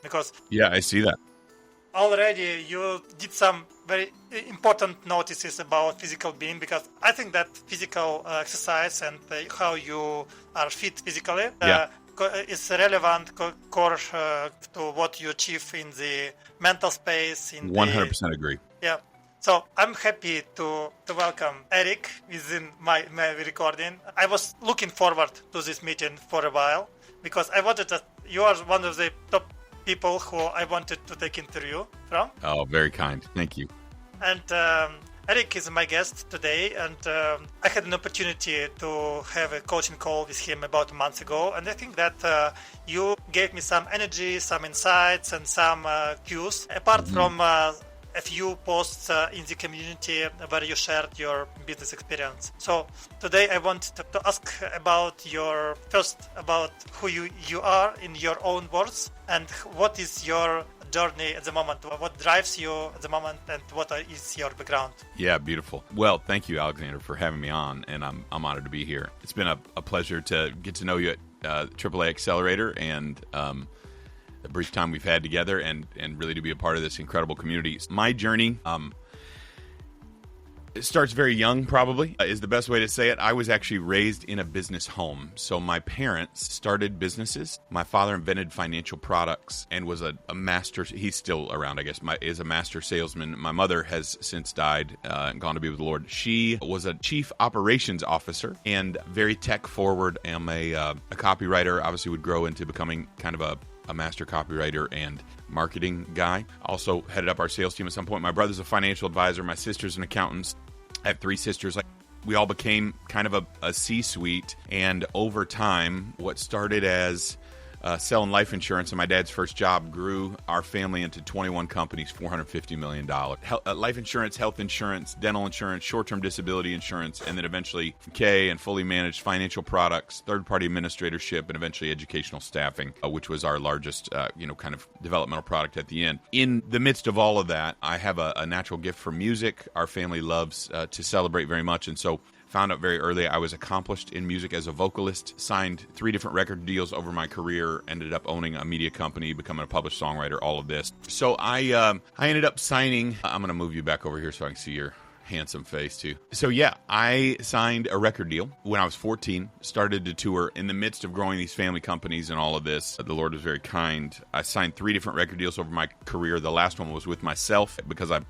because Yeah, I see that. already you did some very important notices about physical being, because I think that physical exercise and how you are fit physically Yeah. is relevant core to what you achieve in the mental space, in the 100% agree. yeah. So I'm happy to welcome Erik within my recording. I was looking forward to this meeting for a while because I wanted to. You are one of the top people who I wanted to take interview from. Oh, very kind. Thank you. And Erik is my guest today, and I had an opportunity to have a coaching call with him about a month ago, and I think that you gave me some energy, some insights, and some cues, apart from a few posts in the community where you shared your business experience. So today I want to ask about about who you are in your own words, and what is your journey at the moment, what drives you at the moment, and what is your background. Yeah, beautiful. Well, thank you, Oleksandr, for having me on, and I'm honored to be here. It's been a pleasure to get to know you at AAA Accelerator, and the brief time we've had together, and really to be a part of this incredible community. My journey, it starts very young, probably, is the best way to say it. I was actually raised in a business home. So my parents started businesses. My father invented financial products and was a master. He's still around, I guess, is a master salesman. My mother has since died and gone to be with the Lord. She was a chief operations officer and very tech forward. I'm a copywriter. Obviously would grow into becoming kind of a master copywriter and marketing guy. Also headed up our sales team at some point. My brother's a financial advisor. My sister's an accountant. I have 3 sisters. We all became kind of a C-suite. And over time, what started as selling life insurance and my dad's first job grew our family into 21 companies, $450 million. Life insurance, health insurance, dental insurance, short-term disability insurance, and then eventually K and fully managed financial products, third-party administratorship, and eventually educational staffing, which was our largest, kind of developmental product at the end. In the midst of all of that, I have a natural gift for music. Our family loves to celebrate very much, and so found out very early I was accomplished in music as a vocalist, signed 3 different record deals over my career, ended up owning a media company, becoming a published songwriter, all of this. So I ended up signing, I'm going to move you back over here so I can see your handsome face too. So yeah, I signed a record deal when I was 14, started to tour in the midst of growing these family companies and all of this. The Lord was very kind. I signed 3 different record deals over my career. The last one was with myself because I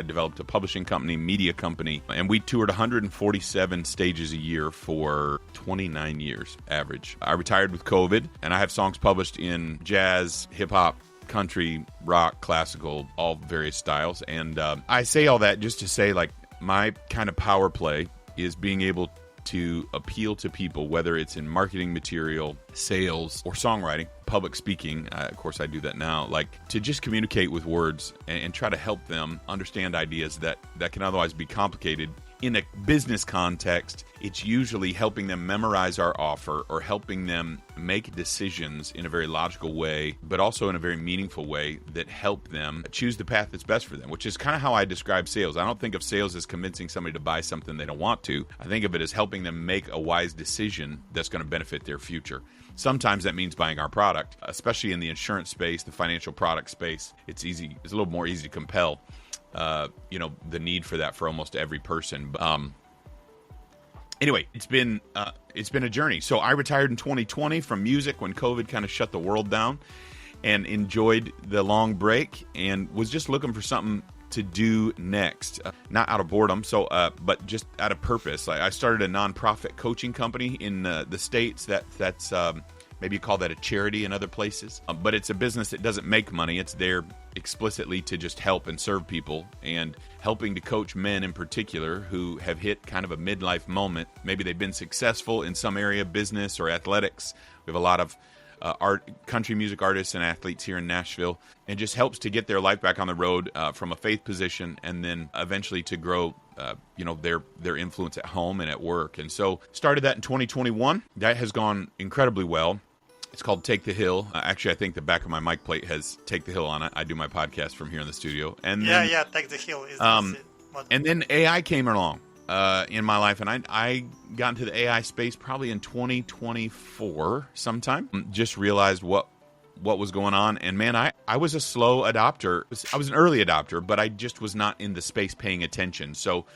developed a publishing company, media company, and we toured 147 stages a year for 29 years average. I retired with COVID, and I have songs published in jazz, hip-hop, country, rock, classical, all various styles. And I say all that just to say, my kind of power play is being able to appeal to people, whether it's in marketing material, sales, or songwriting, public speaking. Of course, I do that now. To just communicate with words and try to help them understand ideas that can otherwise be complicated. In a business context, it's usually helping them memorize our offer or helping them make decisions in a very logical way, but also in a very meaningful way that help them choose the path that's best for them, which is kind of how I describe sales. I don't think of sales as convincing somebody to buy something they don't want to. I think of it as helping them make a wise decision that's going to benefit their future. Sometimes that means buying our product, especially in the insurance space, the financial product space. It's a little more easy to compel the need for that for almost every person. Anyway, it's been a journey. So I retired in 2020 from music when COVID kind of shut the world down, and enjoyed the long break and was just looking for something to do next, not out of boredom, but just out of purpose. I started a nonprofit coaching company in the States that's maybe you call that a charity in other places, but it's a business that doesn't make money. It's there explicitly to just help and serve people, and helping to coach men in particular who have hit kind of a midlife moment. Maybe they've been successful in some area, business or athletics. We have a lot of country music artists and athletes here in Nashville, and just helps to get their life back on the road from a faith position, and then eventually to grow their influence at home and at work. And so started that in 2021. That has gone incredibly well. It's called Take the Hill. Actually, I think the back of my mic plate has Take the Hill on it. I do my podcast from here in the studio. And then, Take the Hill is and then AI came along in my life, and I got into the AI space probably in 2024 sometime. Just realized what what was going on. And man, I was a slow adopter. I was an early adopter, but I just was not in the space paying attention. So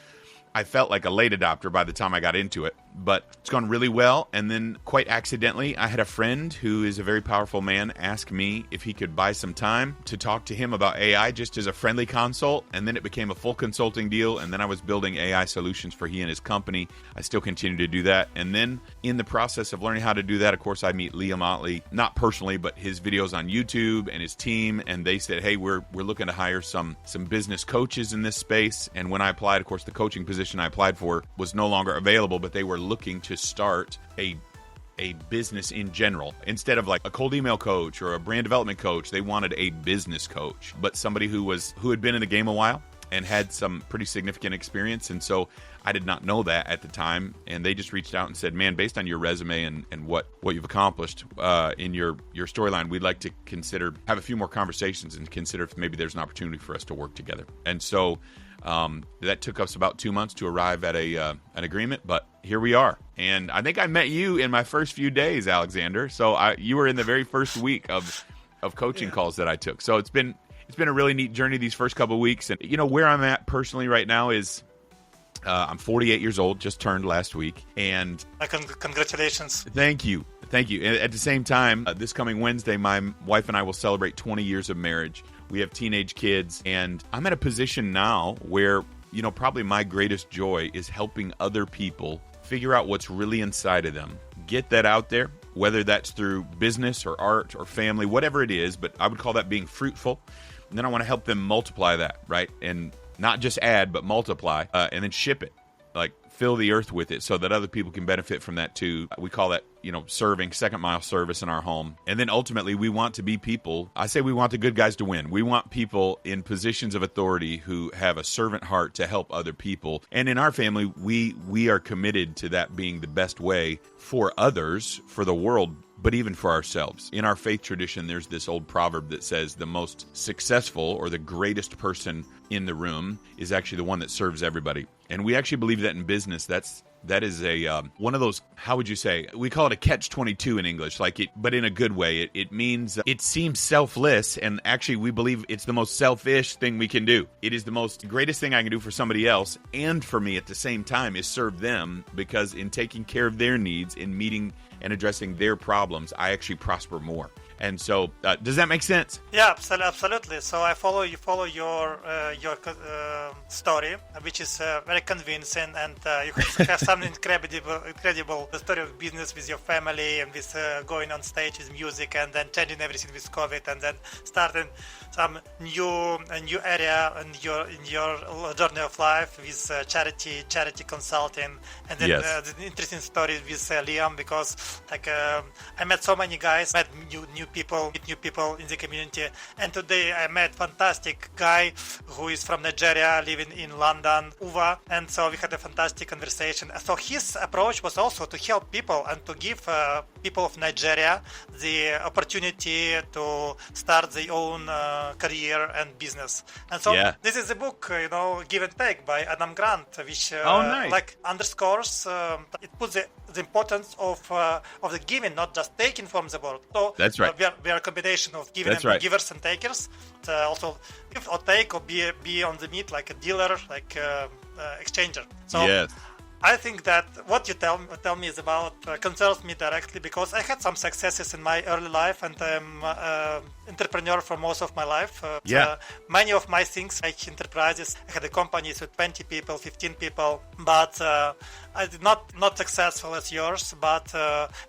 I felt like a late adopter by the time I got into it, but it's gone really well. And then quite accidentally, I had a friend who is a very powerful man ask me if he could buy some time to talk to him about AI just as a friendly consult. And then it became a full consulting deal. And then I was building AI solutions for he and his company. I still continue to do that. And then in the process of learning how to do that, of course, I meet Liam Otley, not personally, but his videos on YouTube and his team. And they said, hey, we're looking to hire some business coaches in this space. And when I applied, of course, the coaching position I applied for was no longer available, but they were looking to start a business in general. Instead of like a cold email coach or a brand development coach, they wanted a business coach, but somebody who had been in the game a while and had some pretty significant experience. And so I did not know that at the time. And they just reached out and said, man, based on your resume and what you've accomplished in your storyline, we'd like to have a few more conversations and consider if maybe there's an opportunity for us to work together. And so that took us about 2 months to arrive at an agreement, but here we are. And I think I met you in my first few days, Oleksandr. So you were in the very first week of coaching calls that I took. So it's been a really neat journey these first couple of weeks. And where I'm at personally right now is I'm 48 years old, just turned last week. And congratulations. Thank you. And at the same time, this coming Wednesday, my wife and I will celebrate 20 years of marriage. We have teenage kids, and I'm at a position now where, probably my greatest joy is helping other people figure out what's really inside of them. Get that out there, whether that's through business or art or family, whatever it is, but I would call that being fruitful. And then I want to help them multiply that, right? And not just add, but multiply, and then ship it. Like fill the earth with it so that other people can benefit from that too. We call that, serving, second mile service in our home. And then ultimately we want to be people. I say we want the good guys to win. We want people in positions of authority who have a servant heart to help other people. And in our family, we are committed to that being the best way for others, for the world, but even for ourselves. In our faith tradition, there's this old proverb that says the most successful or the greatest person in the room is actually the one that serves everybody. And we actually believe that in business. That is a one of those, how would you say? We call it a catch-22 in English, but in a good way. It means it seems selfless, and actually we believe it's the most selfish thing we can do. It is the greatest thing I can do for somebody else and for me at the same time is serve them, because in taking care of their needs, in meeting and addressing their problems, I actually prosper more. And so, does that make sense? Yeah, absolutely. So I follow your story, which is very convincing, and you have some incredible story of business with your family, and with going on stage with music, and then changing everything with COVID, and then starting some new area in your journey of life with charity consulting, and then the interesting story with Liam, because I met so many guys, met new people in the community, and today I met fantastic guy who is from Nigeria, living in London, Uva, and so we had a fantastic conversation. So his approach was also to help people and to give people of Nigeria the opportunity to start their own career and business. And so this is a book, Give and Take by Adam Grant, which underscores it puts the importance of the giving, not just taking from the world. So that's right. We are a combination of giving and givers and takers. Also give or take, or be on the meet like a dealer, like exchanger. So I think that what you tell me is about concerns me directly, because I had some successes in my early life, and I'm entrepreneur for most of my life. Many of my things, like enterprises, I had a companies with 20 people, 15 people, but I did not successful as yours, but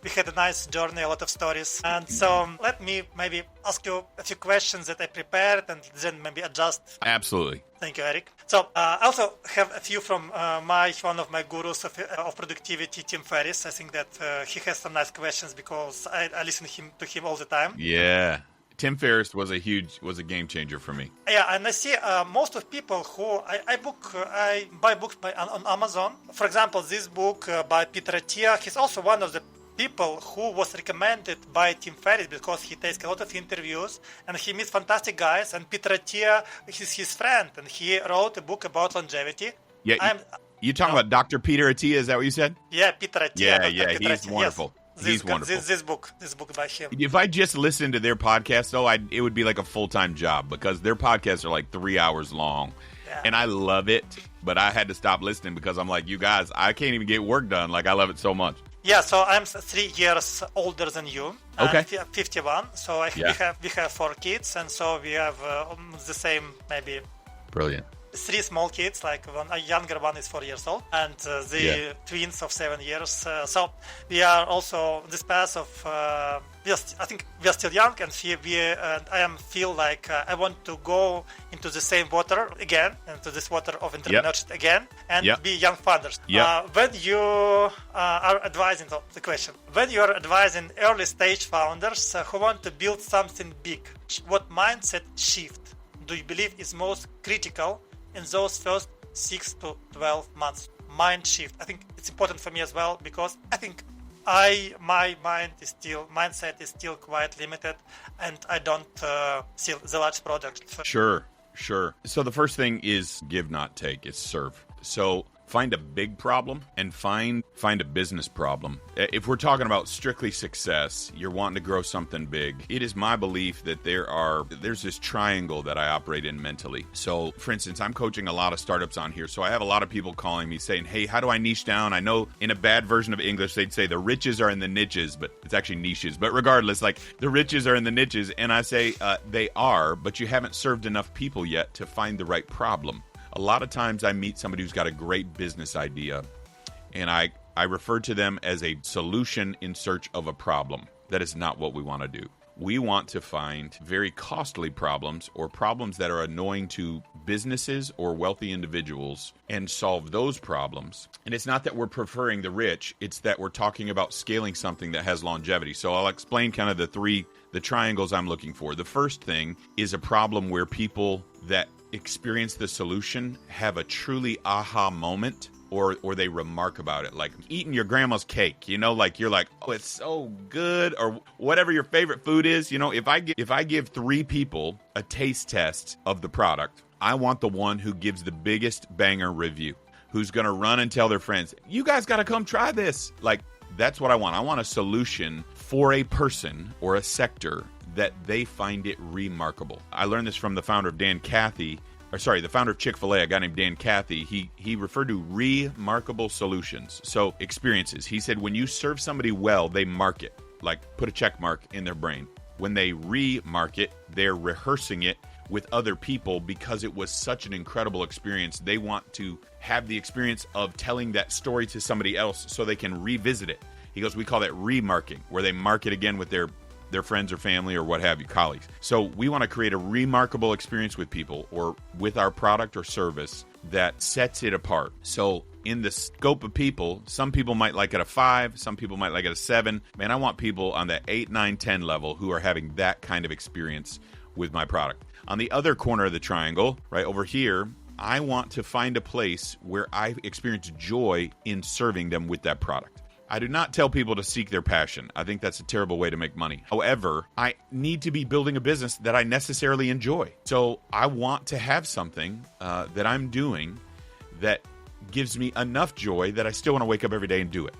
we had a nice journey, a lot of stories. And so let me maybe ask you a few questions that I prepared, and then maybe adjust. Absolutely. Thank you, Erik. So I also have a few from one of my gurus of productivity, Tim Ferriss. I think that he has some nice questions, because I listen to him all the time. Yeah. Tim Ferriss was a game changer for me. Yeah, and I see most of people who I buy books on Amazon. For example, this book by Peter Attia, he's also one of the people who was recommended by Tim Ferriss, because he takes a lot of interviews and he meets fantastic guys. And Peter Attia is his friend, and he wrote a book about longevity. Yeah, you talking about Dr. Peter Attia? Is that what you said? Yeah, Peter Attia. Yeah, he's wonderful. Yes. He's wonderful. This book by him. If I just listened to their podcast, though, it would be like a full-time job because their podcasts are like 3 hours long. Yeah. And I love it, but I had to stop listening because I'm like, you guys, I can't even get work done. Like, I love it so much. Yeah, so I'm 3 years older than you. Okay. 51. So we have 4 kids, and so we have the same, maybe Brilliant. 3 small kids. Like a younger one is 4 years old, and the twins of 7 years. So we are also this path of. I think we are still young, and I feel like I want to go into the same water again, into this water of entrepreneurship again, and be young fathers. When you are advising the question, when you are advising early stage founders who want to build something big, what mindset shift do you believe is most critical in those first 6 to 12 months? Mind shift. I think it's important for me as well, because I think my mindset is still quite limited, and I don't see the large project. Sure. So the first thing is give, not take. It's serve. So find a big problem and find a business problem. If we're talking about strictly success, you're wanting to grow something big. It is my belief that there's this triangle that I operate in mentally. So, for instance, I'm coaching a lot of startups on here. So I have a lot of people calling me saying, hey, how do I niche down? I know in a bad version of English, they'd say the riches are in the niches, but it's actually niches. But regardless, like the riches are in the niches. And I say they are, but you haven't served enough people yet to find the right problem. A lot of times I meet somebody who's got a great business idea, and I refer to them as a solution in search of a problem. That is not what we want to do. We want to find very costly problems or problems that are annoying to businesses or wealthy individuals and solve those problems. And it's not that we're preferring the rich, it's that we're talking about scaling something that has longevity. So I'll explain kind of the triangles I'm looking for. The first thing is a problem where people that experience the solution have a truly aha moment, or they remark about it, like eating your grandma's cake, like you're like, oh, it's so good, or whatever your favorite food is. If I give 3 people a taste test of the product, I want the one who gives the biggest banger review, who's going to run and tell their friends, you guys got to come try this. Like, that's what I want. I want a solution for a person or a sector that they find it remarkable. I learned this from the founder of the founder of Chick-fil-A, a guy named Dan Cathy. He referred to remarkable solutions. So experiences. He said when you serve somebody well, they mark it, like put a check mark in their brain. When they remark it, they're rehearsing it with other people because it was such an incredible experience. They want to have the experience of telling that story to somebody else so they can revisit it. He goes, we call that remarking, where they mark it again with their friends or family or what have you, colleagues. So we want to create a remarkable experience with people or with our product or service that sets it apart. So in the scope of people, some people might like it a 5, some people might like it a 7. Man, I want people on the 8, 9, 10 level who are having that kind of experience with my product. On the other corner of the triangle, right over here, I want to find a place where I experience joy in serving them with that product. I do not tell people to seek their passion. I think that's a terrible way to make money. However, I need to be building a business that I necessarily enjoy. So I want to have something that I'm doing that gives me enough joy that I still want to wake up every day and do it.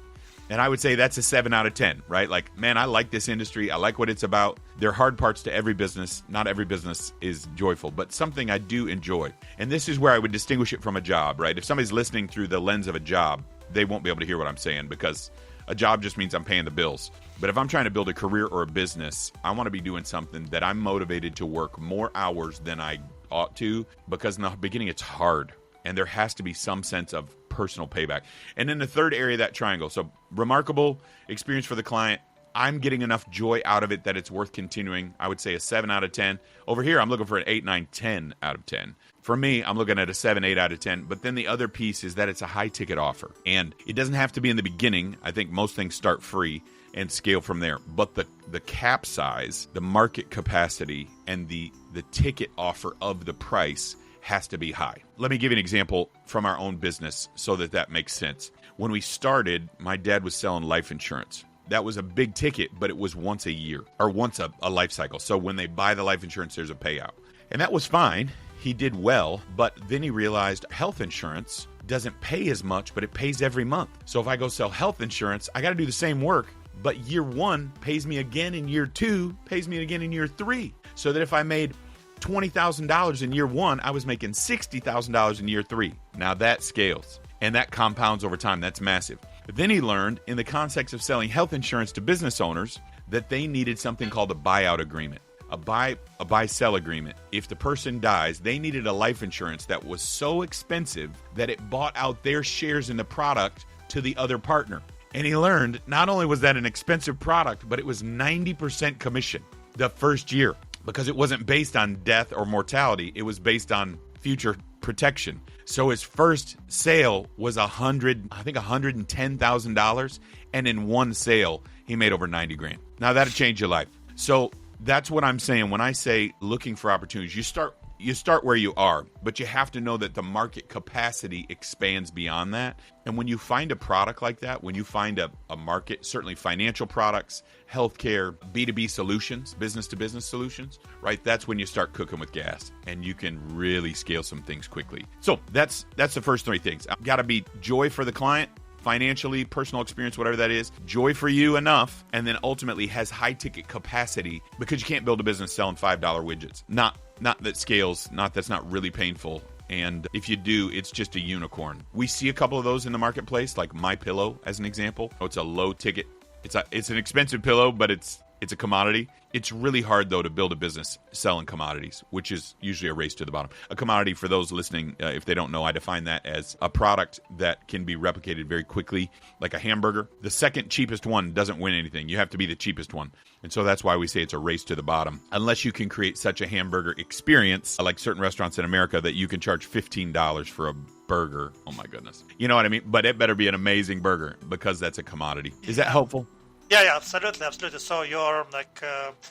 And I would say that's a 7 out of 10, right? Like, man, I like this industry. I like what it's about. There are hard parts to every business. Not every business is joyful, but something I do enjoy. And this is where I would distinguish it from a job, right? If somebody's listening through the lens of a job, they won't be able to hear what I'm saying because a job just means I'm paying the bills. But if I'm trying to build a career or a business, I want to be doing something that I'm motivated to work more hours than I ought to, because in the beginning it's hard and there has to be some sense of personal payback. And then the third area of that triangle, so remarkable experience for the client. I'm getting enough joy out of it that it's worth continuing. I would say a 7 out of 10. Over here, I'm looking for an 8, 9, 10 out of 10. For me, I'm looking at a 7, 8 out of 10. But then the other piece is that it's a high-ticket offer. And it doesn't have to be in the beginning. I think most things start free and scale from there. But the cap size, the market capacity, and the ticket offer of the price has to be high. Let me give you an example from our own business so that makes sense. When we started, my dad was selling life insurance. That was a big ticket, but it was once a year or once a life cycle. So when they buy the life insurance, there's a payout. And that was fine. He did well, but then he realized health insurance doesn't pay as much, but it pays every month. So if I go sell health insurance, I got to do the same work, but year 1 pays me again in year 2, pays me again in year 3. So that if I made $20,000 in year 1, I was making $60,000 in year 3. Now that scales and that compounds over time. That's massive. But then he learned in the context of selling health insurance to business owners that they needed something called a buyout agreement, a buy-sell agreement. If the person dies, they needed a life insurance that was so expensive that it bought out their shares in the product to the other partner. And he learned not only was that an expensive product, but it was 90% commission the first year because it wasn't based on death or mortality. It was based on future protection. So his first sale was $110,000. And in one sale, he made over 90 grand. Now that'll change your life. So that's what I'm saying. When I say looking for opportunities, you start where you are, but you have to know that the market capacity expands beyond that. And when you find a product like that, when you find a market, certainly financial products, healthcare, B2B solutions, business-to-business solutions, right? That's when you start cooking with gas and you can really scale some things quickly. So that's the first 3 things. I've got to be joy for the client, financially, personal experience, whatever that is, joy for you enough, and then ultimately has high ticket capacity because you can't build a business selling $5 widgets. Not that scales, that's not really painful. And if you do, it's just a unicorn. We see a couple of those in the marketplace, like My Pillow as an example. It's a low ticket. It's an expensive pillow, but it's a commodity. It's really hard, though, to build a business selling commodities, which is usually a race to the bottom. A commodity, for those listening, if they don't know, I define that as a product that can be replicated very quickly, like a hamburger. The second cheapest one doesn't win anything. You have to be the cheapest one. And so that's why we say it's a race to the bottom. Unless you can create such a hamburger experience, like certain restaurants in America, that you can charge $15 for a burger. Oh, my goodness. You know what I mean? But it better be an amazing burger because that's a commodity. Is that helpful? Yeah, absolutely. So you're like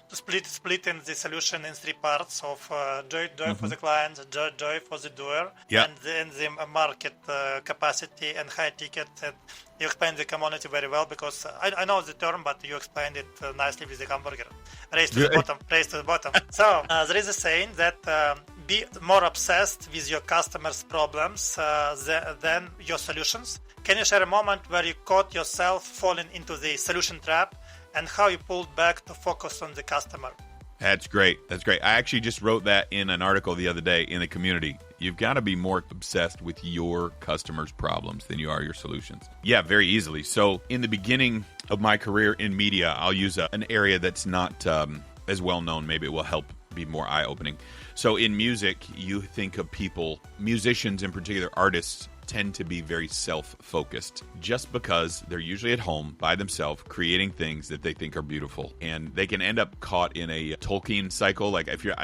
splitting the solution in 3 parts of joy for the client, joy for the doer, and then the market capacity and high ticket. And you explained the commodity very well because I know the term, but you explained it nicely with the hamburger. Race to the bottom. So there is a saying that be more obsessed with your customers' problems than your solutions. Can you share a moment where you caught yourself falling into the solution trap and how you pulled back to focus on the customer? That's great. I actually just wrote that in an article the other day in the community. You've got to be more obsessed with your customers' problems than you are your solutions. Yeah, very easily. So in the beginning of my career in media, I'll use an area that's not as well known. Maybe it will help be more eye-opening. So in music, you think of people, musicians in particular, artists, tend to be very self-focused just because they're usually at home by themselves creating things that they think are beautiful, and they can end up caught in a Tolkien cycle. Like if your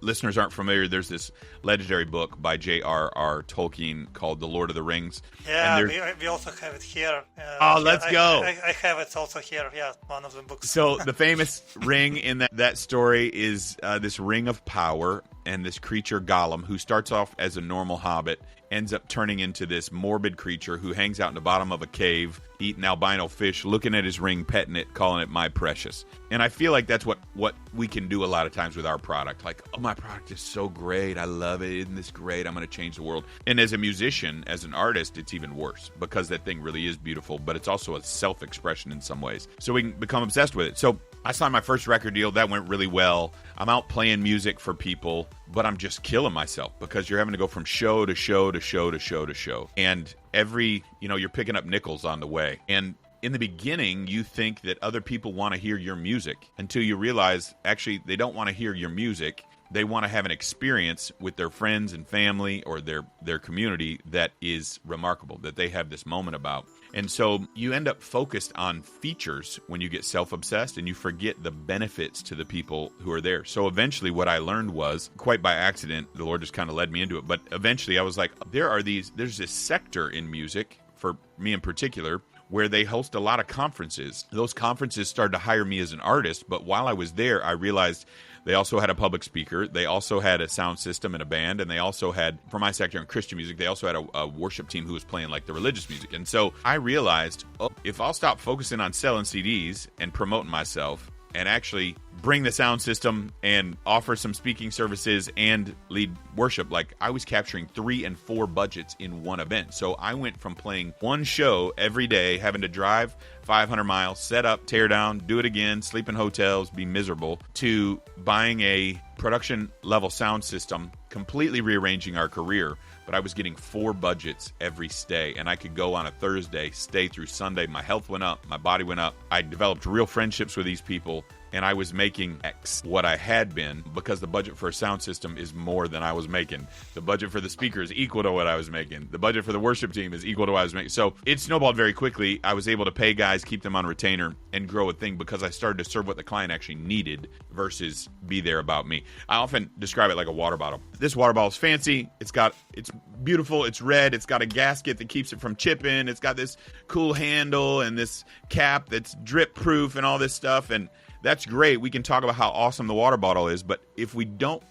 listeners aren't familiar, there's this legendary book by J.R.R. Tolkien called The Lord of the Rings. Yeah, we also have it here. Let's go. I have it also here. Yeah, one of the books. So the famous ring in that story is this ring of power, and this creature Gollum, who starts off as a normal hobbit, ends up turning into this morbid creature who hangs out in the bottom of a cave, eating albino fish, looking at his ring, petting it, calling it my precious. And I feel like that's what we can do a lot of times with our product. Like, oh, my product is so great. I love it. Isn't this great? I'm going to change the world. And as a musician, as an artist, it's even worse because that thing really is beautiful, but it's also a self-expression in some ways. So we can become obsessed with it. So I signed my first record deal. That went really well. I'm out playing music for people, but I'm just killing myself because you're having to go from show to show to show to show to show. And you're picking up nickels on the way. And in the beginning, you think that other people want to hear your music until you realize, actually, they don't want to hear your music. They want to have an experience with their friends and family or their community that is remarkable, that they have this moment about. And so you end up focused on features when you get self-obsessed, and you forget the benefits to the people who are there. So eventually what I learned was, quite by accident, the Lord just kind of led me into it, but eventually I was like, there's this sector in music, for me in particular, where they host a lot of conferences. Those conferences started to hire me as an artist, but while I was there, I realized they also had a public speaker. They also had a sound system and a band. And they also had, for my sector in Christian music, they also had a worship team who was playing like the religious music. And so I realized, if I'll stop focusing on selling CDs and promoting myself and actually bring the sound system and offer some speaking services and lead worship. Like, I was capturing 3 and 4 budgets in one event. So I went from playing one show every day, having to drive 500 miles, set up, tear down, do it again, sleep in hotels, be miserable, to buying a production level sound system, completely rearranging our career. But I was getting 4 budgets every stay, and I could go on a Thursday, stay through Sunday. My health went up, my body went up. I developed real friendships with these people, and I was making X what I had been, because the budget for a sound system is more than I was making. The budget for the speaker is equal to what I was making. The budget for the worship team is equal to what I was making. So it snowballed very quickly. I was able to pay guys, keep them on retainer, and grow a thing because I started to serve what the client actually needed versus be there about me. I often describe it like a water bottle. This water bottle is fancy. It's beautiful. It's red. It's got a gasket that keeps it from chipping. It's got this cool handle and this cap that's drip proof and all this stuff. And that's great. We can talk about how awesome the water bottle is, but if we don't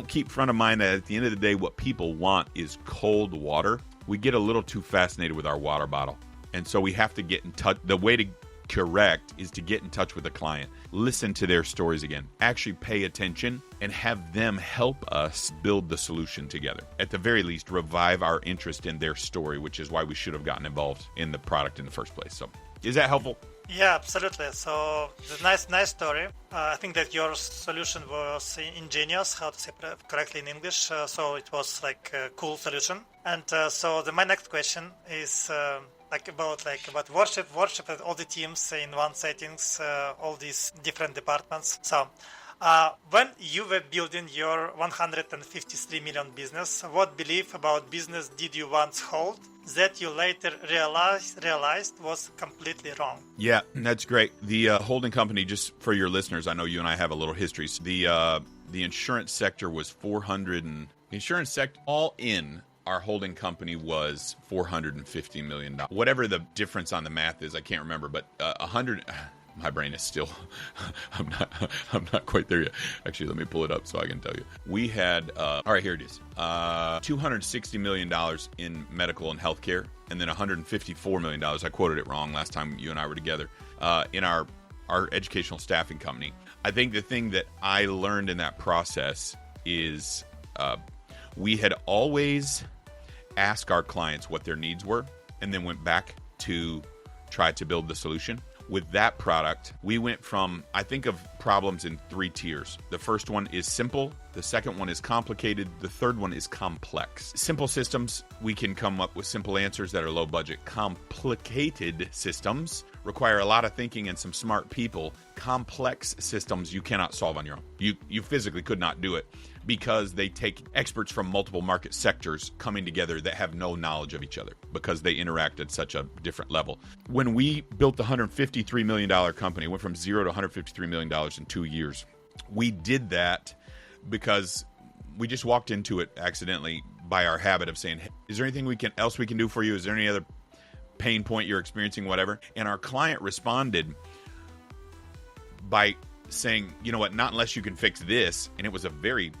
keep front of mind that at the end of the day, what people want is cold water, we get a little too fascinated with our water bottle. And so we have to get in touch. The way to correct is to get in touch with the client, listen to their stories again, actually pay attention, and have them help us build the solution together. At the very least, revive our interest in their story, which is why we should have gotten involved in the product in the first place. So is that helpful? Yeah, absolutely. So the nice story. I think that your solution was ingenious, how to say correctly in English. So it was like a cool solution. And my next question is about worship and all the teams in one settings, all these different departments. So when you were building your 153 million business, what belief about business did you once hold that you later realized was completely wrong? Yeah, that's great. The holding company, just for your listeners, I know you and I have a little history. So the insurance sector was all in. Our holding company was $450 million. Whatever the difference on the math is, I can't remember, but 100. My brain is still, I'm not quite there yet. Actually, let me pull it up so I can tell you. We had, all right, here it is. $260 million in medical and healthcare, and then $154 million. I quoted it wrong last time you and I were together, in our educational staffing company. I think the thing that I learned in that process is we had always asked our clients what their needs were, and then went back to try to build the solution. With that product, we went from, I think of problems in 3 tiers. The first one is simple. The second one is complicated. The third one is complex. Simple systems, we can come up with simple answers that are low budget. Complicated systems require a lot of thinking and some smart people. Complex systems you cannot solve on your own. You physically could not do it, because they take experts from multiple market sectors coming together that have no knowledge of each other because they interact at such a different level. When we built the $153 million company, went from 0 to $153 million in 2 years, we did that because we just walked into it accidentally by our habit of saying, hey, is there anything else we can do for you? Is there any other pain point you're experiencing, whatever? And our client responded by saying, you know what, not unless you can fix this. And it was a very...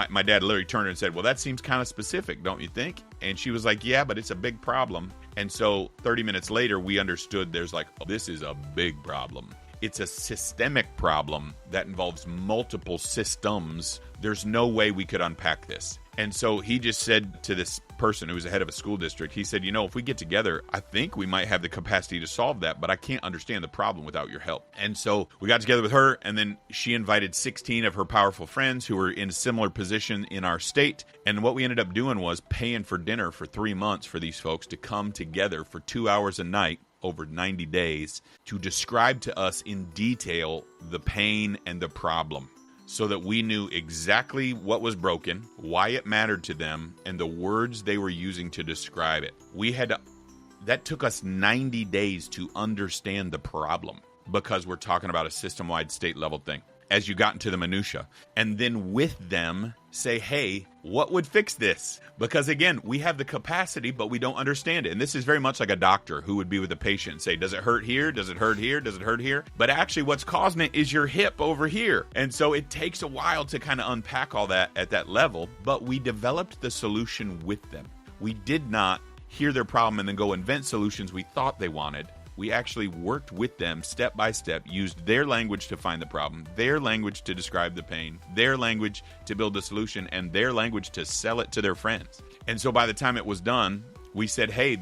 My dad literally turned and said, well, that seems kind of specific, don't you think? And she was like, yeah, but it's a big problem. And so 30 minutes later, we understood there's like, oh, this is a big problem. It's a systemic problem that involves multiple systems. There's no way we could unpack this. And so he just said to this person who was the head of a school district, he said, you know, if we get together, I think we might have the capacity to solve that, but I can't understand the problem without your help. And so we got together with her, and then she invited 16 of her powerful friends who were in a similar position in our state. And what we ended up doing was paying for dinner for 3 months for these folks to come together for 2 hours a night over 90 days to describe to us in detail the pain and the problem, so that we knew exactly what was broken, why it mattered to them, and the words they were using to describe it. That took us 90 days to understand the problem, because we're talking about a system-wide state-level thing. As you got into the minutia, and then with them say, hey, what would fix this? Because again, we have the capacity, but we don't understand it. And this is very much like a doctor who would be with a patient and say, does it hurt here? Does it hurt here? Does it hurt here? But actually what's causing it is your hip over here. And so it takes a while to kind of unpack all that at that level, but we developed the solution with them. We did not hear their problem and then go invent solutions we thought they wanted. We actually worked with them step by step, used their language to find the problem, their language to describe the pain, their language to build the solution, and their language to sell it to their friends. And so by the time it was done, we said, hey,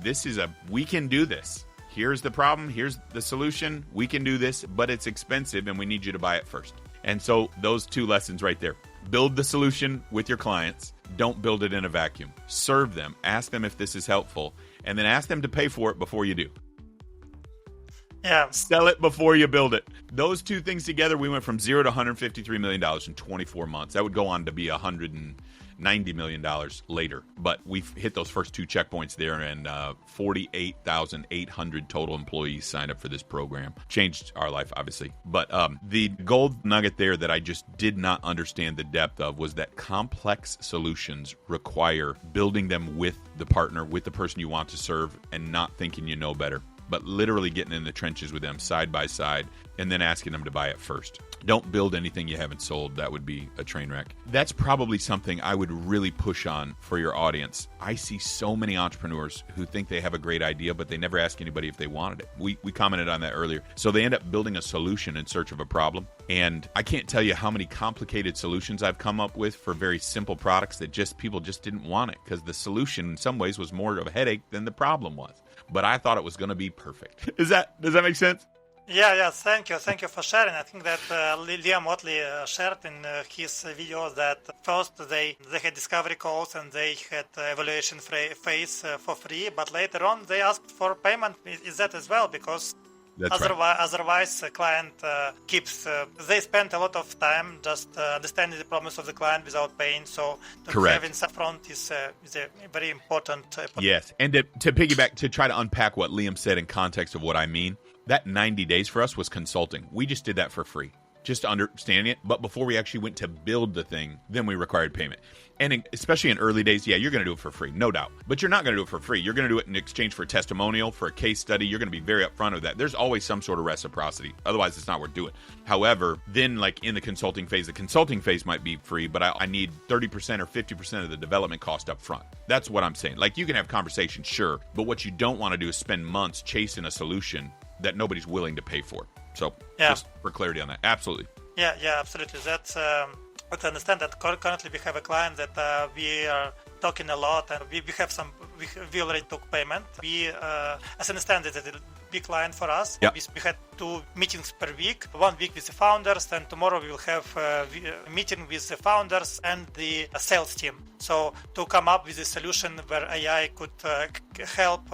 we can do this. Here's the problem. Here's the solution. We can do this, but it's expensive and we need you to buy it first. And so those two lessons right there. Build the solution with your clients. Don't build it in a vacuum. Serve them. Ask them if this is helpful. And then ask them to pay for it before you do. Yeah. Sell it before you build it. Those two things together, we went from $0 to $153 million in 24 months. That would go on to be $190 million later. But we've hit those first two checkpoints there, and 48,800 total employees signed up for this program. Changed our life, obviously. But the gold nugget there that I just did not understand the depth of was that complex solutions require building them with the partner, with the person you want to serve, and not thinking you know better, but literally getting in the trenches with them side by side and then asking them to buy it first. Don't build anything you haven't sold. That would be a train wreck. That's probably something I would really push on for your audience. I see so many entrepreneurs who think they have a great idea, but they never ask anybody if they wanted it. We commented on that earlier. So they end up building a solution in search of a problem. And I can't tell you how many complicated solutions I've come up with for very simple products that people just didn't want it because the solution in some ways was more of a headache than the problem was. But I thought it was going to be perfect. Does that make sense? Yeah, thank you for sharing. I think that Liam Motley shared in his video that first they had discovery calls and they had evaluation phase for free, but later on they asked for payment. Is that as well? Because otherwise the client they spend a lot of time just understanding the problems of the client without paying. So to have in front is a very important. Yes, and to piggyback, to try to unpack what Liam said in context of what I mean, that 90 days for us was consulting. We just did that for free, just understanding it. But before we actually went to build the thing, then we required payment. And especially in early days, yeah, you're going to do it for free, no doubt. But you're not going to do it for free. You're going to do it in exchange for a testimonial, for a case study. You're going to be very upfront of that. There's always some sort of reciprocity. Otherwise, it's not worth doing. However, then like in the consulting phase might be free, but I need 30% or 50% of the development cost up front. That's what I'm saying. Like you can have conversations, sure, but what you don't want to do is spend months chasing a solution that nobody's willing to pay for. So just for clarity on that. Absolutely. Yeah, absolutely. That's but understand that currently we have a client that we are talking a lot, and we already took payment. We as I understand it, it's a big client for us. Yep. We had 2 meetings per week, 1 week with the founders, and tomorrow we will have a meeting with the founders and the sales team. So to come up with a solution where AI could help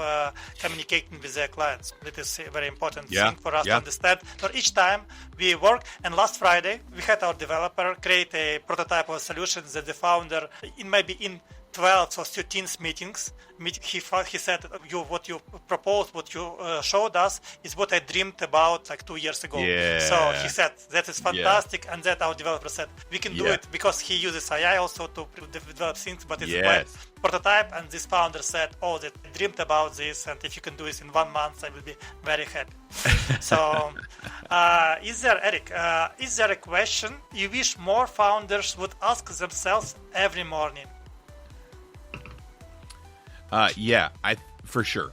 communicating with their clients. That is a very important thing for us to understand. For each time we work, and last Friday we had our developer create a prototype of a solution that the founder, in 12th or 13th meetings, he said, what you proposed, what you showed us is what I dreamed about like 2 years ago. Yeah. So he said, that is fantastic. And that our developer said, we can do it because he uses AI also to develop things, but it's a prototype. And this founder said, that I dreamed about this. And if you can do this in 1 month, I will be very happy. So is there a question you wish more founders would ask themselves every morning? For sure.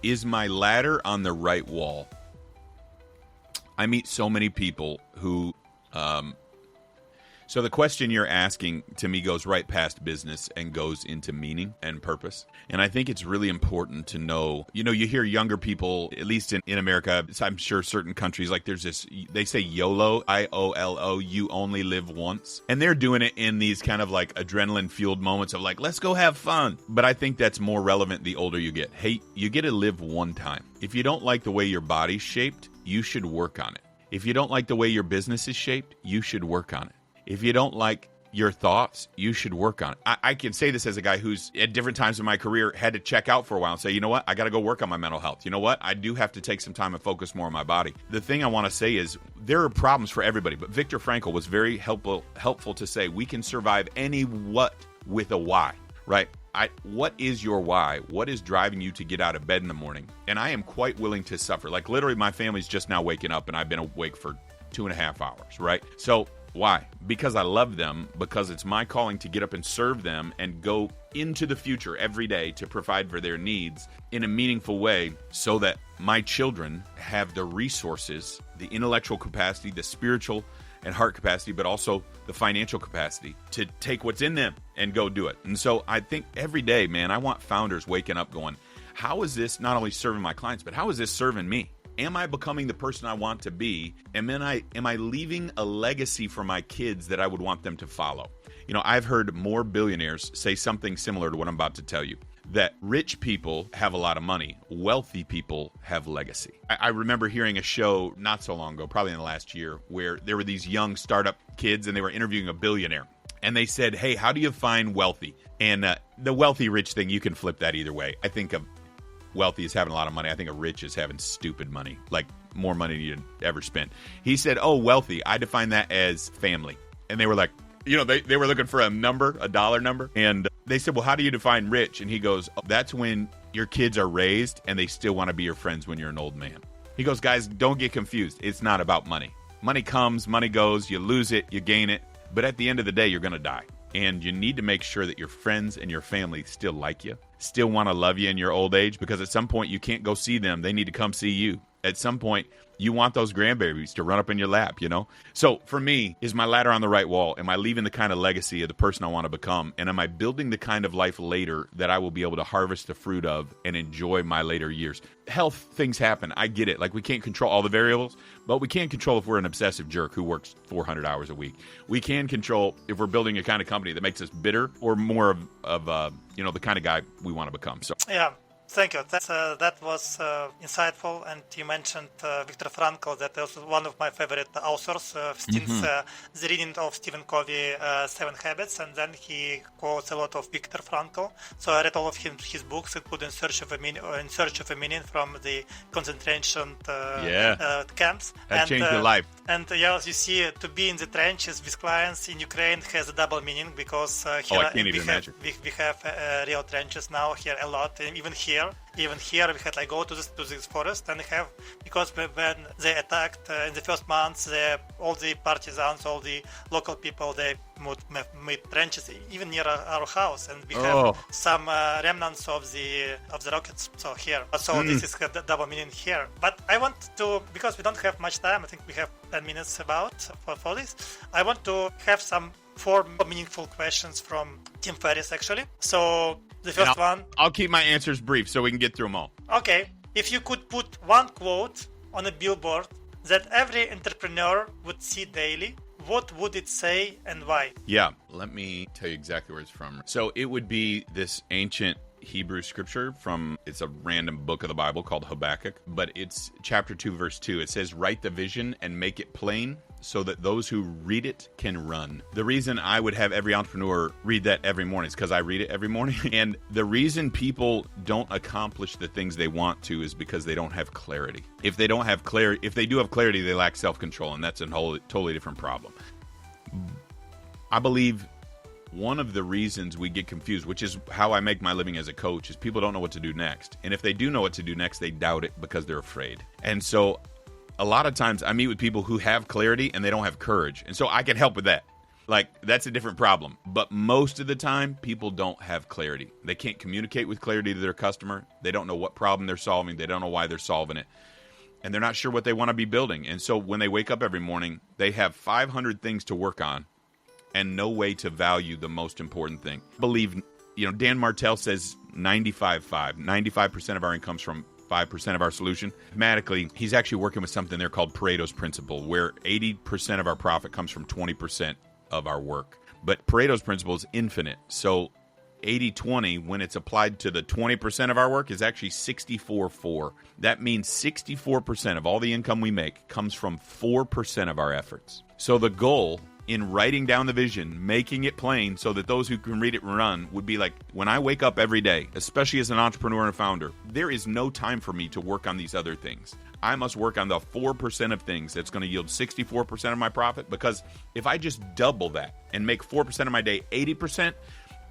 Is my ladder on the right wall? I meet so many people who So the question you're asking to me goes right past business and goes into meaning and purpose. And I think it's really important to know, you hear younger people, at least in America, I'm sure certain countries, like there's this, they say YOLO, I-O-L-O, you only live once. And they're doing it in these kind of like adrenaline fueled moments of like, let's go have fun. But I think that's more relevant the older you get. Hey, you get to live one time. If you don't like the way your body's shaped, you should work on it. If you don't like the way your business is shaped, you should work on it. If you don't like your thoughts, you should work on it. I can say this as a guy who's at different times in my career had to check out for a while and say, you know what, I got to go work on my mental health. You know what, I do have to take some time and focus more on my body. The thing I want to say is there are problems for everybody, but Viktor Frankl was very helpful to say we can survive any what with a why, right? What is your why? What is driving you to get out of bed in the morning? And I am quite willing to suffer. Like literally my family's just now waking up and I've been awake for 2.5 hours, right? So why? Because I love them, because it's my calling to get up and serve them and go into the future every day to provide for their needs in a meaningful way so that my children have the resources, the intellectual capacity, the spiritual and heart capacity, but also the financial capacity to take what's in them and go do it. And so I think every day, man, I want founders waking up going, how is this not only serving my clients, but how is this serving me? Am I becoming the person I want to be? And then am I leaving a legacy for my kids that I would want them to follow? You know, I've heard more billionaires say something similar to what I'm about to tell you, that rich people have a lot of money. Wealthy people have legacy. I remember hearing a show not so long ago, probably in the last year, where there were these young startup kids and they were interviewing a billionaire. And they said, hey, how do you find wealthy? And the wealthy rich thing, you can flip that either way. I think of wealthy is having a lot of money. I think a rich is having stupid money, like more money than you'd ever spent. He said, oh, wealthy, I define that as family. And they were like, you know, they were looking for a number, a dollar number. And they said, well, how do you define rich? And he goes, oh, that's when your kids are raised and they still want to be your friends when you're an old man. He goes, guys, don't get confused. It's not about money. Money comes, money goes, you lose it, you gain it. But at the end of the day, you're going to die. And you need to make sure that your friends and your family still like you, still want to love you in your old age, because at some point you can't go see them. They need to come see you. At some point, you want those grandbabies to run up in your lap, you know? So for me, is my ladder on the right wall? Am I leaving the kind of legacy of the person I want to become? And am I building the kind of life later that I will be able to harvest the fruit of and enjoy my later years? Health things happen. I get it. Like, we can't control all the variables, but we can control if we're an obsessive jerk who works 400 hours a week. We can control if we're building a kind of company that makes us bitter or more of the kind of guy we want to become. So Yeah. Thank you. That was insightful. And you mentioned Viktor Frankl. That was one of my favorite authors since the reading of Stephen Covey, 7 Habits. And then he quotes a lot of Viktor Frankl. So I read all of his books, including In Search of a Meaning from the concentration camps. That changed your life. And as you see, to be in the trenches with clients in Ukraine has a double meaning, because here I can't even imagine. We have real trenches now here a lot, and even here we had like go to this forest and have, because when they attacked in the first months, all the partisans, all the local people, they made trenches even near our house, and we have some remnants of the rockets. So here, this is the double meaning here. But I want to, because we don't have much time, I think we have 10 minutes for this. I want to have some 4 meaningful questions from Tim Ferriss, actually. So the first one. I'll keep my answers brief so we can get through them all. Okay. If you could put one quote on a billboard that every entrepreneur would see daily, what would it say and why? Yeah, let me tell you exactly where it's from. So it would be this ancient Hebrew scripture it's a random book of the Bible called Habakkuk, but it's chapter 2, verse 2. It says, write the vision and make it plain so that those who read it can run. The reason I would have every entrepreneur read that every morning is because I read it every morning. And the reason people don't accomplish the things they want to is because they don't have clarity. If they do have clarity, they lack self-control, and that's a totally different problem. I believe one of the reasons we get confused, which is how I make my living as a coach, is people don't know what to do next. And if they do know what to do next, they doubt it because they're afraid. And so a lot of times I meet with people who have clarity and they don't have courage. And so I can help with that. Like, that's a different problem. But most of the time, people don't have clarity. They can't communicate with clarity to their customer. They don't know what problem they're solving. They don't know why they're solving it. And they're not sure what they want to be building. And so when they wake up every morning, they have 500 things to work on and no way to value the most important thing. I believe, Dan Martell says 95-5. 95% of our income comes from 5% of our solution. Mathematically, he's actually working with something there called Pareto's Principle, where 80% of our profit comes from 20% of our work. But Pareto's Principle is infinite. So 80-20, when it's applied to the 20% of our work, is actually 64-4. That means 64% of all the income we make comes from 4% of our efforts. So the goal in writing down the vision, making it plain so that those who can read it and run, would be like, when I wake up every day, especially as an entrepreneur and founder, there is no time for me to work on these other things. I must work on the 4% of things that's going to yield 64% of my profit, because if I just double that and make 4% of my day 80%,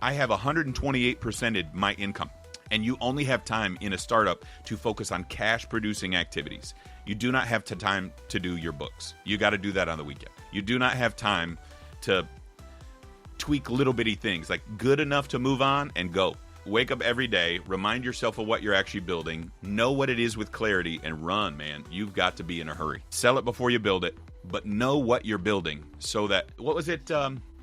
I have 128%ed my income. And you only have time in a startup to focus on cash-producing activities. You do not have time to do your books. You got to do that on the weekend. You do not have time to tweak little bitty things, like good enough to move on and go. Wake up every day, remind yourself of what you're actually building, know what it is with clarity, and run, man. You've got to be in a hurry. Sell it before you build it, but know what you're building so that, what was it,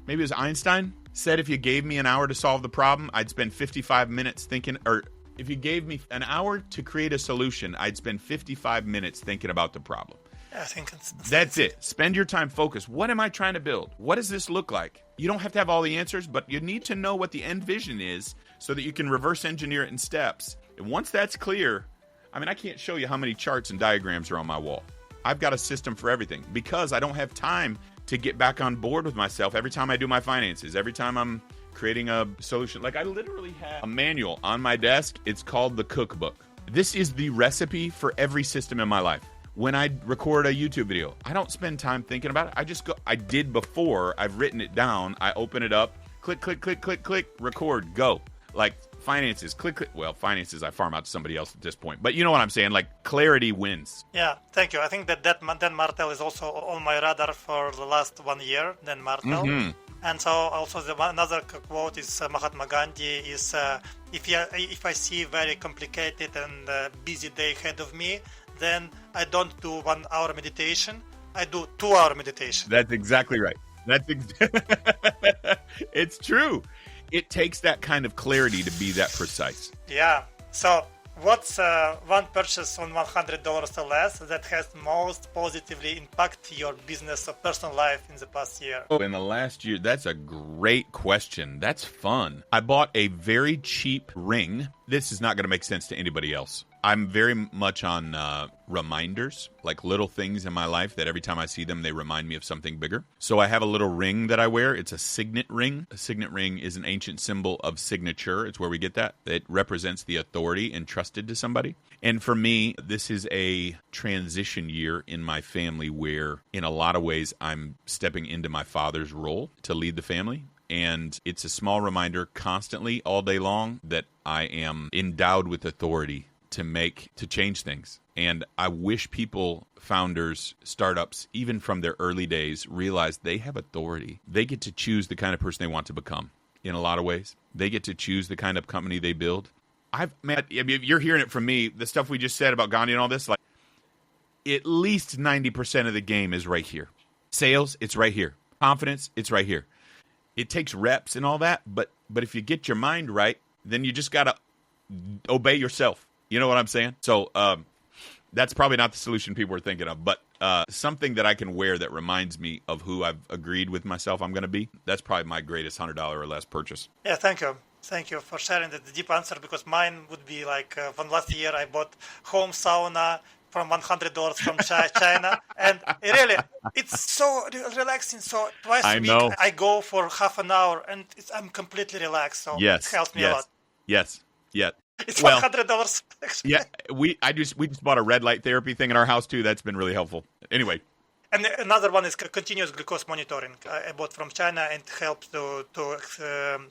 maybe it was Einstein said if you gave me an hour to solve the problem, I'd spend 55 minutes thinking, or if you gave me an hour to create a solution, I'd spend 55 minutes thinking about the problem. I think that's it. Spend your time focused. What am I trying to build? What does this look like? You don't have to have all the answers, but you need to know what the end vision is so that you can reverse engineer it in steps. And once that's clear, I mean, I can't show you how many charts and diagrams are on my wall. I've got a system for everything because I don't have time to get back on board with myself every time I do my finances, every time I'm creating a solution. Like I literally have a manual on my desk. It's called the cookbook. This is the recipe for every system in my life. When I record a YouTube video, I don't spend time thinking about it. I just go, I did before, I've written it down, I open it up, click, click, click, click, click, record, go. Like finances, click, click. Well, finances I farm out to somebody else at this point. But you know what I'm saying? Like clarity wins. Yeah, thank you. I think that Dan Martel is also on my radar for the last 1 year, Dan Martel. Mm-hmm. And so also another quote is Mahatma Gandhi is, if I see very complicated and busy day ahead of me, then I don't do 1 hour meditation. I do 2 hour meditation. That's exactly right. It's true. It takes that kind of clarity to be that precise. Yeah. So what's one purchase on $100 or less that has most positively impacted your business or personal life in the past year? In the last year, that's a great question. That's fun. I bought a very cheap ring. This is not going to make sense to anybody else. I'm very much on reminders, like little things in my life that every time I see them, they remind me of something bigger. So I have a little ring that I wear. It's a signet ring. A signet ring is an ancient symbol of signature. It's where we get that. It represents the authority entrusted to somebody. And for me, this is a transition year in my family where, in a lot of ways, I'm stepping into my father's role to lead the family. And it's a small reminder constantly, all day long, that I am endowed with authority to change things. And I wish people, founders, startups, even from their early days, realize they have authority. They get to choose the kind of person they want to become in a lot of ways. They get to choose the kind of company they build. You're hearing it from me, the stuff we just said about Gandhi and all this, like at least 90% of the game is right here. Sales, it's right here. Confidence, it's right here. It takes reps and all that, but if you get your mind right, then you just got to obey yourself. You know what I'm saying? So that's probably not the solution people are thinking of, but something that I can wear that reminds me of who I've agreed with myself I'm going to be. That's probably my greatest $100 or less purchase. Yeah, thank you. Thank you for sharing the deep answer, because mine would be like from last year I bought home sauna from $100 from China. And really, it's so relaxing. So twice a week I go for half an hour and I'm completely relaxed. So it helps me a lot. Yes. It's $100. Yeah, we just bought a red light therapy thing in our house too. That's been really helpful. Anyway. And another one is continuous glucose monitoring. I bought from China and it helps to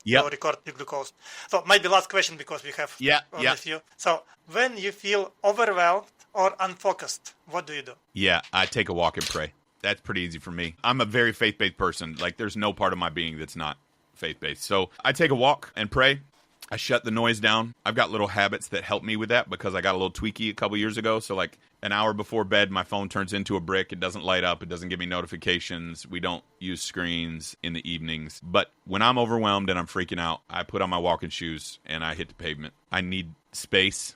record the glucose. So maybe last question, because we have only a few. So when you feel overwhelmed or unfocused, what do you do? Yeah, I take a walk and pray. That's pretty easy for me. I'm a very faith-based person. Like there's no part of my being that's not faith-based. So I take a walk and pray. I shut the noise down. I've got little habits that help me with that because I got a little tweaky a couple years ago. So like an hour before bed, my phone turns into a brick. It doesn't light up. It doesn't give me notifications. We don't use screens in the evenings. But when I'm overwhelmed and I'm freaking out, I put on my walking shoes and I hit the pavement. I need space,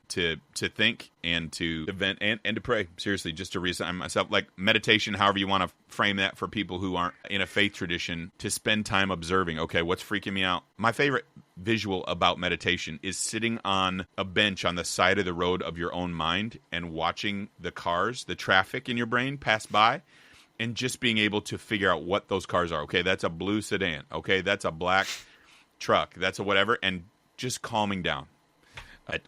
to think and to vent and to pray. Seriously, just to reassign myself. Like meditation, however you want to frame that for people who aren't in a faith tradition, to spend time observing, okay, what's freaking me out? My favorite visual about meditation is sitting on a bench on the side of the road of your own mind and watching the cars, the traffic in your brain pass by, and just being able to figure out what those cars are. Okay, that's a blue sedan. Okay, that's a black truck. That's a whatever. And just calming down.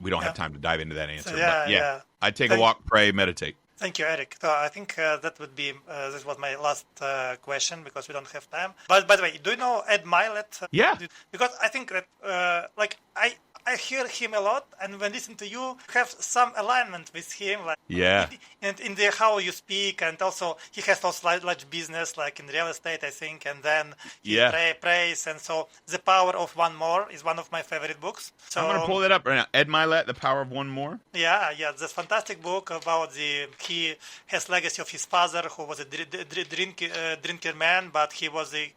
We don't have time to dive into that answer. But I take a walk, pray, meditate. Thank you, Erik. So I think that would be, this was my last question because we don't have time. But by the way, do you know Ed Milet? Yeah. Because I think that, I hear him a lot, and when listening to you, have some alignment with him, like Yeah. and in the how you speak, and also he has also large business like in real estate, I think, and then he prays, and so The Power of One More is one of my favorite books. So I'm going to pull that up right now. Ed Milet, The Power of One More. yeah, that's a fantastic book about he has legacy of his father, who was a drinker man, but he was the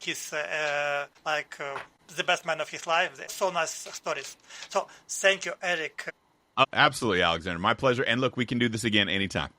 best man of his life. So nice stories. So thank you, Erik. Absolutely, Alexander. My pleasure. And look, we can do this again anytime.